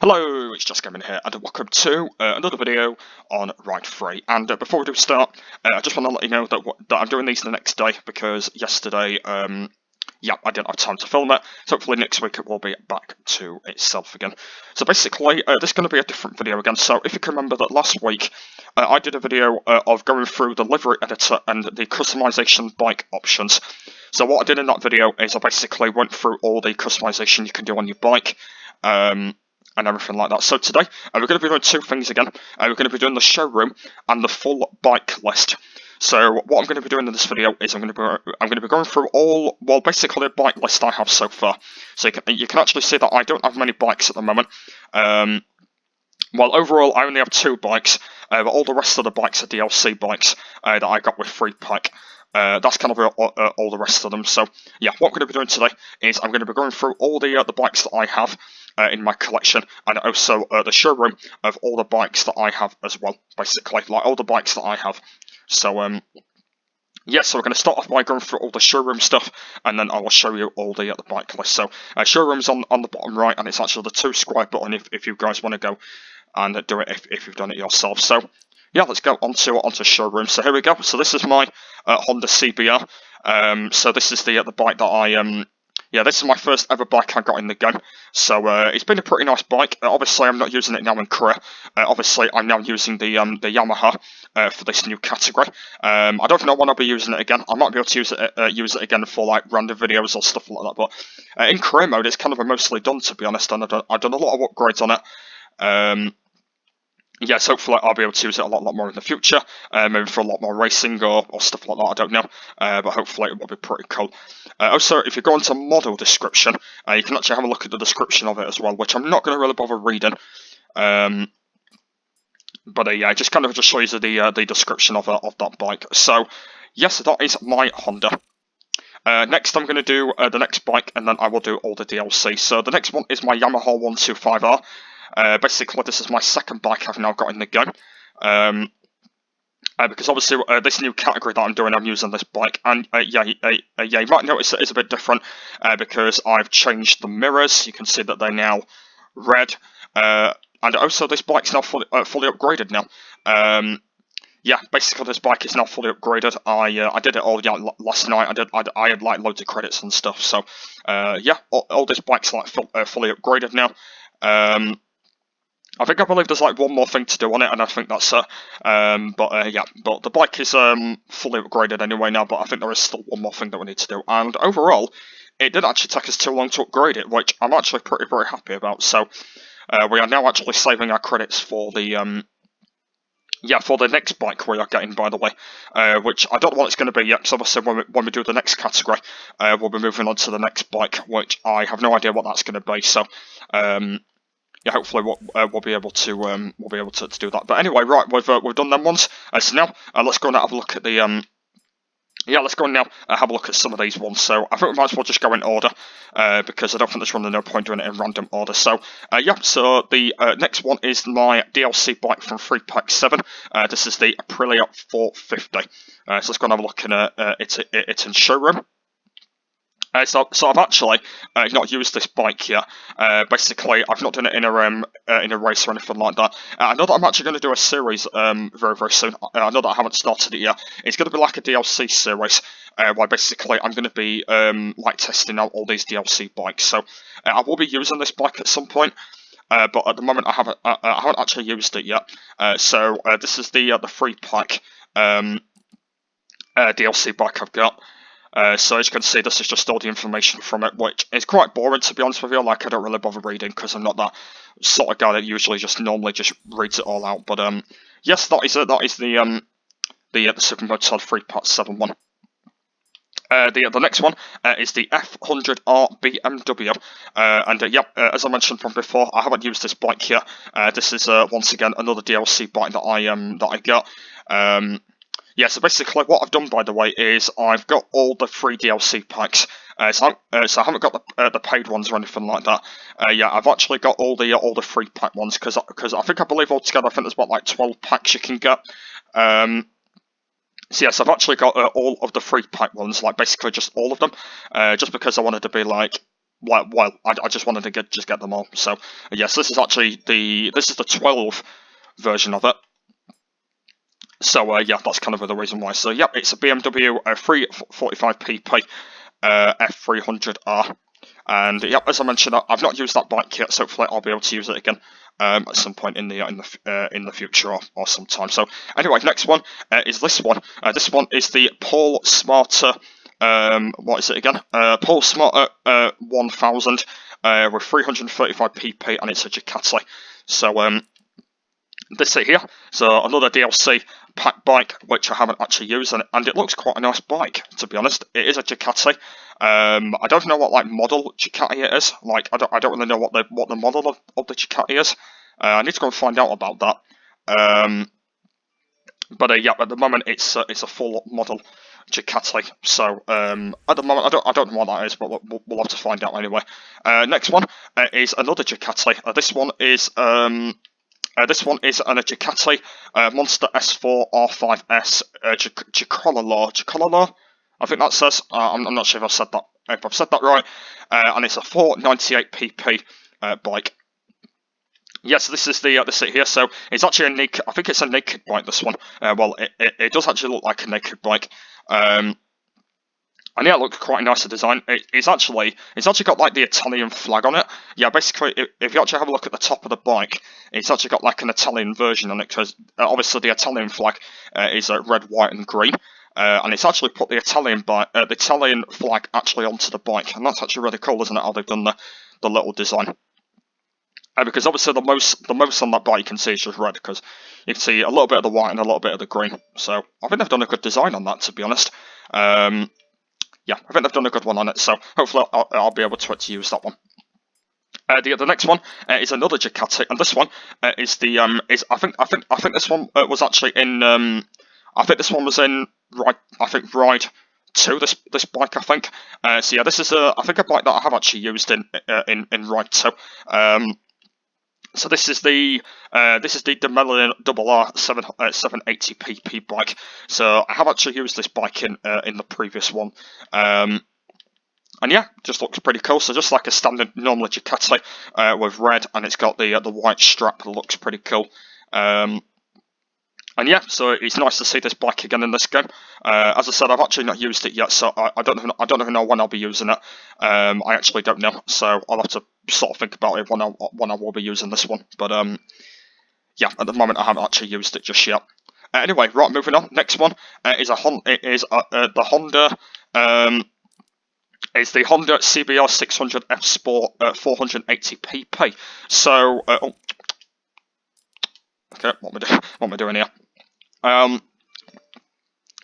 Hello, it's Just Gaming here, and welcome to another video on Ride Free. And before we do start, I just want to let you know that I'm doing these the next day because yesterday, yeah, I didn't have time to film it. So hopefully next week it will be back to itself again. So basically, this is going to be a different video again. So if you can remember that last week, I did a video of going through the livery editor and the customization bike options. So what I did in that video is I basically went through all the customization you can do on your bike. And everything like that. So today, we're going to be doing two things again. We're going to be doing the showroom and the full bike list. So what I'm going to be doing in this video is I'm going to be going through basically the bike list I have so far. So you can actually see that I don't have many bikes at the moment. Well, overall, I only have 2 bikes, but all the rest of the bikes are DLC bikes that I got with free pack. That's kind of all the rest of them. So yeah, what I'm going to be doing today is I'm going to be going through all the bikes that I have in my collection, and also the showroom of all the bikes that I have as well. Basically, like all the bikes that I have. So yeah, so we're going to start off by going through all the showroom stuff, and then I will show you all the bike list. So showroom's on the bottom right, and it's actually the 2 square button if you guys want to go and do it if you've done it yourself. So yeah, let's go onto showroom. So here we go. So this is my Honda CBR. So this is the bike that yeah, this is my first ever bike I got in the game. So it's been a pretty nice bike. Obviously, I'm not using it now in career. Obviously, I'm now using the Yamaha for this new category. I don't know when I'll be using it again. I might be able to use it again for like random videos or stuff like that. But in career mode, it's kind of mostly done, to be honest. And I've done a lot of upgrades on it. Yes, hopefully I'll be able to use it a lot more in the future, maybe for a lot more racing or stuff like that, I don't know, but hopefully it will be pretty cool. Also, if you go into model description, you can actually have a look at the description of it as well, which I'm not going to really bother reading, but yeah, it just kind of just shows you the description of that bike. So, yes, that is my Honda. Next, I'm going to do the next bike, and then I will do all the DLC. So the next one is my Yamaha 125R. Basically, this is my second bike I've now got in the game. Because obviously this new category that I'm doing, I'm using this bike, and yeah, you might notice it is a bit different because I've changed the mirrors. You can see that they're now red, and also this bike's now fully upgraded now. Yeah, basically this bike is now fully upgraded. I did it all last night. I had like loads of credits and stuff. So yeah, all this bike's like fully upgraded now. I believe there's like one more thing to do on it, and I think that's it. Yeah, but the bike is fully upgraded anyway now, but I think there is still one more thing that we need to do. And overall, it did actually take us too long to upgrade it, which I'm actually very happy about. So we are now actually saving our credits for the yeah, for the next bike we are getting, by the way, which I don't know what it's going to be yet, because obviously when we do the next category, we'll be moving on to the next bike, which I have no idea what that's going to be. So yeah, hopefully we'll be able to do that. But anyway, right, we've done them ones. So now let's go and have a look at the yeah, let's go and now have a look at some of these ones. So I think we might as well just go in order because I don't think there's really no point doing it in random order. So yeah, so the next one is my DLC bike from Free Pack 7. This is the Aprilia 450. So let's go and have a look at it in showroom. So I've actually not used this bike yet. Basically, I've not done it in a race or anything like that. I know that I'm actually going to do a series very soon. I know that I haven't started it yet. It's going to be like a DLC series where basically I'm going to be like testing out all these DLC bikes. So I will be using this bike at some point. But at the moment I haven't actually used it yet. So this is the free pack DLC bike I've got. So as you can see, this is just all the information from it, which is quite boring, to be honest with you. Like, I don't really bother reading because I'm not that sort of guy that usually just normally just reads it all out. But yes, that is it. That is the Super Motard 3 Part 7 one. The next one is the F100R BMW, and yeah, as I mentioned from before, I haven't used this bike yet. This is once again another DLC bike that I got. Yeah, so basically what I've done, by the way, is I've got all the free DLC packs. So I haven't got the paid ones or anything like that. Yeah, I've actually got all the free pack ones because I believe altogether I think there's about like 12 packs you can get. So yes, I've actually got all of the free pack ones, like basically just all of them, just because I wanted to be like well, I just wanted to get them all. So yes, this is actually the 12 version of it. So yeah, that's kind of the reason why. So yep, it's a BMW 345 PP F300R. And yep, as I mentioned, I've not used that bike yet, so hopefully I'll be able to use it again at some point in the future or sometime. So anyway, next one is this one. This one is the Paul Smarter. What is it again? Paul Smarter 1000 with 335 pp, and it's a Ducati. So this here, so another DLC pack bike which I haven't actually used, and it looks quite a nice bike, to be honest. It is a Ducati. I don't know what like model Ducati it is. Like I don't really know what the model of the Ducati is. I need to go and find out about that. But yeah, at the moment it's a full model Ducati. So at the moment I don't know what that is, but we'll have to find out anyway. Next one is another Ducati. This one is an Ducati Monster S4 R5S Giacolalo. I think that says. I'm not sure if I've said that right. And it's a 498 pp bike. Yes, this is the seat here. So it's actually a naked. I think it's a naked bike. This one. Well, it does actually look like a naked bike. And yeah, it looks quite nice to design. It's actually got like the Italian flag on it. Yeah, basically, if you actually have a look at the top of the bike, it's actually got like an Italian version on it, because obviously the Italian flag is red, white, and green. And it's actually put the Italian flag actually onto the bike, and that's actually really cool, isn't it? How they've done the little design. Because obviously the most on that bike you can see is just red, because you can see a little bit of the white and a little bit of the green. So I think they've done a good design on that, to be honest. Yeah, I think they've done a good one on it, so hopefully I'll be able to use that one. The next one is another Ducati, and this one is the I think this one was actually in I think this one was in Ride 2. This bike, I think. So yeah, this is I think a bike that I have actually used in Ride 2. So this is the Demelion RR 780 pp bike. So I have actually used this bike in the previous one. And yeah, just looks pretty cool. So just like a standard normal Ducati with red, and it's got the white strap that looks pretty cool. And yeah, so it's nice to see this bike again in this game. As I said, I've actually not used it yet, so I don't even know when I'll be using it. I actually don't know, so I'll have to sort of think about it when I will be using this one. But yeah, at the moment I haven't actually used it just yet. Anyway, right, moving on. Next one is the Honda. It's the Honda CBR 600 F Sport 480 pp. So, okay, what am I doing here?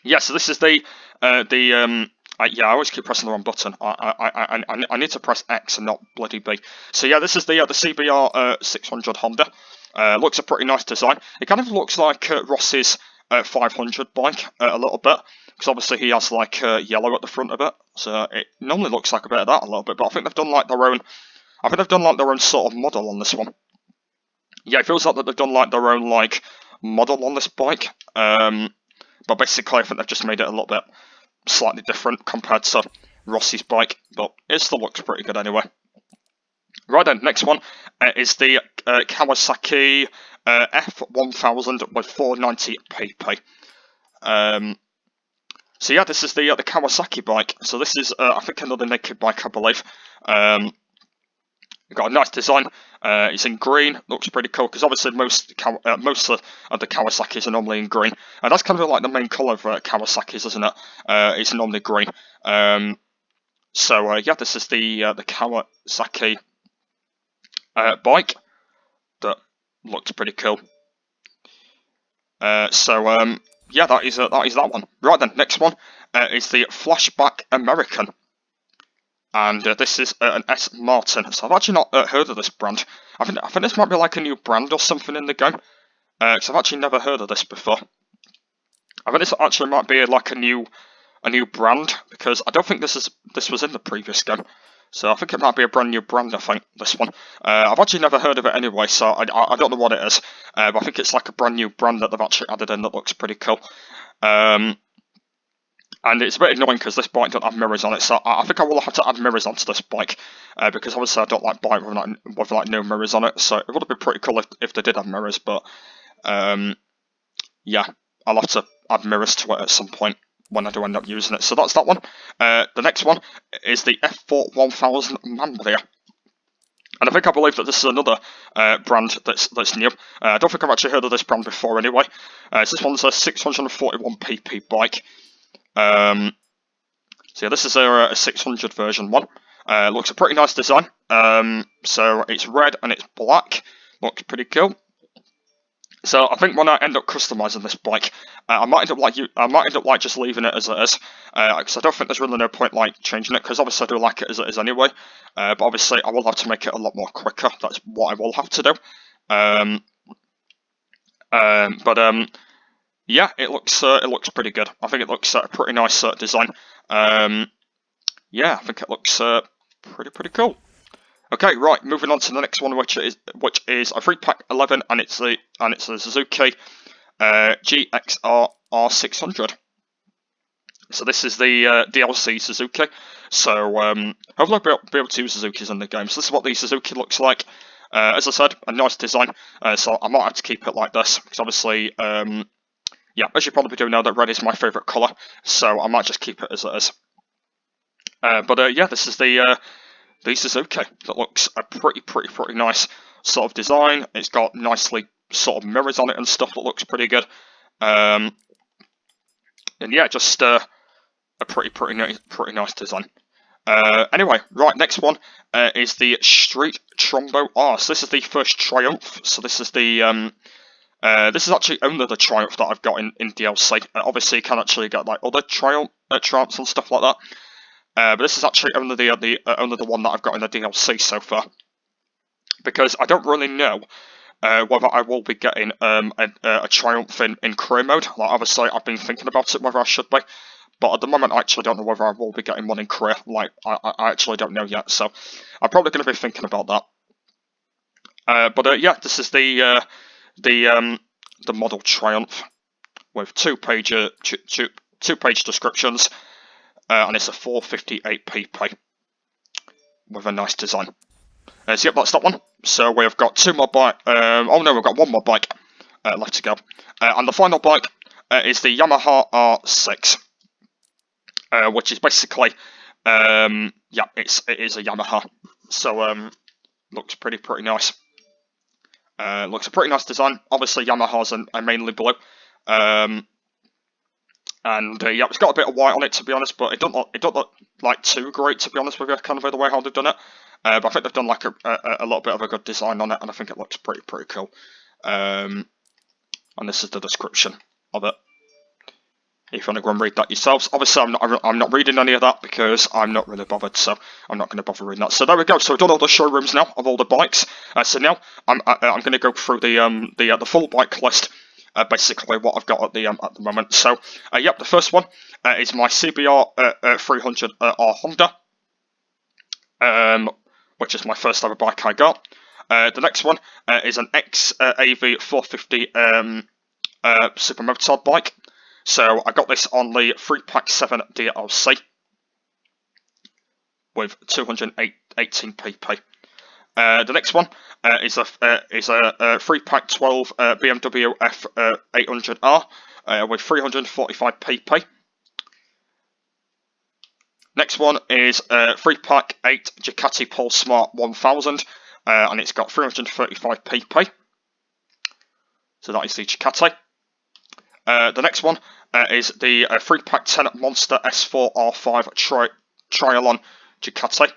Yeah, so this is yeah, I always keep pressing the wrong button. I need to press X and not bloody B. So yeah, this is the CBR 600 Honda. Looks a pretty nice design. It kind of looks like Ross's 500 bike a little bit, because obviously he has like yellow at the front of it. So it normally looks like a bit of that a little bit, but I think they've done like their own. I think they've done like their own sort of model on this one. Yeah, it feels like that they've done like their own like model on this bike. But basically, I think they've just made it a little bit slightly different compared to Rossi's bike, but it still looks pretty good anyway. Right then, next one is the Kawasaki F1000 with 490 pp. So yeah, this is the Kawasaki bike. So this is I think another naked bike, I believe. Got a nice design. It's in green. Looks pretty cool, because obviously most of the Kawasaki's are normally in green, and that's kind of like the main colour of Kawasaki's, isn't it? It's normally green. So yeah, this is the Kawasaki bike that looks pretty cool. So yeah, that is that one. Right then, next one is the Flashback American. And this is an S. Martin. So I've actually not heard of this brand. I think this might be like a new brand or something in the game. Because I've actually never heard of this before. I think this actually might be like a new brand, because I don't think this was in the previous game. So I think it might be a brand new brand. I think this one. I've actually never heard of it anyway, so I don't know what it is. But I think it's like a brand new brand that they've actually added in that looks pretty cool. And it's a bit annoying because this bike don't have mirrors on it, so I think I will have to add mirrors onto this bike, because obviously I don't like bike with like no mirrors on it, so it would have been pretty cool if they did have mirrors, but yeah, I'll have to add mirrors to it at some point when I do end up using it. So that's that one. The next one is the F4 1000 Manbreer. And I believe that this is another brand that's new. I don't think I've actually heard of this brand before anyway. So this one's a 641 pp bike. So yeah, this is a 600 version one. Looks a pretty nice design. So it's red and it's black. Looks pretty cool. So I think when I end up customizing this bike, I might end up like just leaving it as it is, because I don't think there's really no point like changing it, because obviously I do like it as it is anyway. But obviously I will have to make it a lot more quicker. That's what I will have to do. Yeah, it looks pretty good. I think it looks a pretty nice design. Yeah, I think it looks pretty cool. Okay, right, moving on to the next one, which is a 3-pack 11, and it's the Suzuki GXR R600. So this is the DLC Suzuki. So hopefully I'll be able to use Suzukis in the game. So this is what the Suzuki looks like. As I said, a nice design. So I might have to keep it like this, because obviously, yeah, as you probably do know, that red is my favourite colour. So I might just keep it as it is. Yeah, this is the Suzuki. That looks a pretty nice sort of design. It's got nicely sort of mirrors on it and stuff that looks pretty good. And yeah, just a pretty nice design. Anyway, right, next one is the Street Trombo R. So this is the first Triumph. So this is the this is actually only the Triumph that I've got in DLC. Obviously, you can actually get like other Triumphs and stuff like that. But this is actually only the one that I've got in the DLC so far, because I don't really know whether I will be getting a Triumph in career mode. Like, obviously, I've been thinking about it whether I should be, but at the moment I actually don't know whether I will be getting one in career. Like, I actually don't know yet, so I'm probably going to be thinking about that. Yeah, this is the model Triumph with two-page descriptions. And it's a 458 pp with a nice design. So yep, that's that one. So we've got two more bike. Oh no, we've got one more bike left to go. And the final bike is the Yamaha R6, which is basically, yeah, it is a Yamaha. So looks pretty nice. Looks a pretty nice design. Obviously, Yamahas are mainly blue. And yeah, it's got a bit of white on it, to be honest, but it don't look like too great, to be honest with you, kind of the way how they've done it. But I think they've done like a little bit of a good design on it, and I think it looks pretty cool. And this is the description of it. If you want to go and read that yourselves. Obviously, I'm not reading any of that because I'm not really bothered, so I'm not going to bother reading that. So there we go. So I've done all the showrooms now of all the bikes. So now I'm going to go through the full bike list. Basically what I've got at the moment. So yep, the first one is my CBR 300R Honda, which is my first ever bike I got. The next one is an XAV 450 super motard bike. So I got this on the 3-pack 7 DLC with 218 pp. The next one is a 3-pack 12 BMW F800R with 345 pp. Next one is a 3-pack 8 Ducati Polesmart 1000, and it's got 335 pp. So that is the Ducati. The next one is the 3-pack 10 Monster S4 R5 Triathlon Ducati.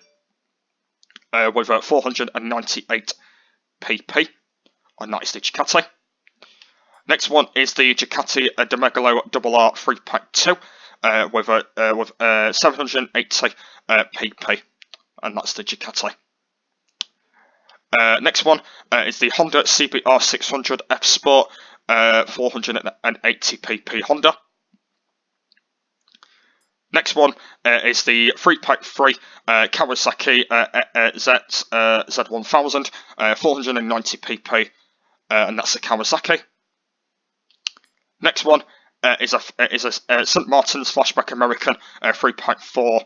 With 498 pp, and that is the Ducati. Next one is the Ducati Demegalo RR 3-pack 2 with 780 pp, and that's the Ducati. Next one is the Honda CBR 600 F Sport 480 pp Honda. Next one is the 3-pack 3 Kawasaki Z1000 490 pp, and that's the Kawasaki. Next one is a St Martin's Flashback American 3.4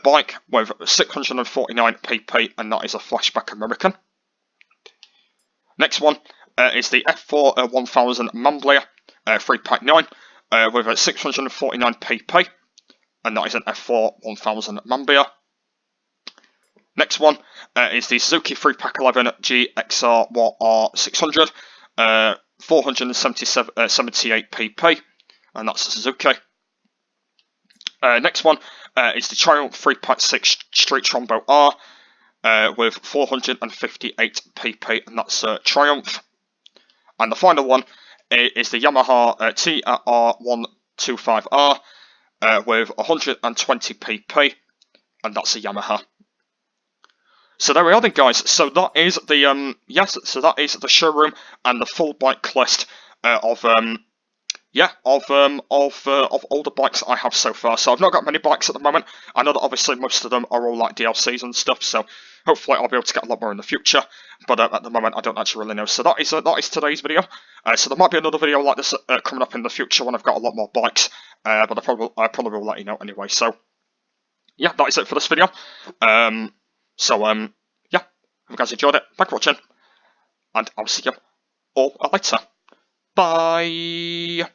bike with 649 pp, and that is a Flashback American. Next one is the F4 1000 Mamblia 3.9 with a 649 pp, and that is an F4 1000 Mambia. Next one is the Suzuki 3.11 GXR 600 478 pp, and that's a Suzuki. Next one is the Triumph 3.6 Street Trombo R with 458 pp, and that's a Triumph. And the final one is the Yamaha TR125R with 120 pp, and that's a Yamaha. So there we are then, guys. So that is the so that is the showroom and the full bike list of all the bikes that I have so far. So I've not got many bikes at the moment. I know that obviously most of them are all like DLCs and stuff. So hopefully I'll be able to get a lot more in the future. But at the moment I don't actually really know. So that is today's video. So there might be another video like this coming up in the future when I've got a lot more bikes. But I probably will let you know anyway. So yeah, that is it for this video. Yeah, if you guys enjoyed it, thanks for watching, and I'll see you all later. Bye!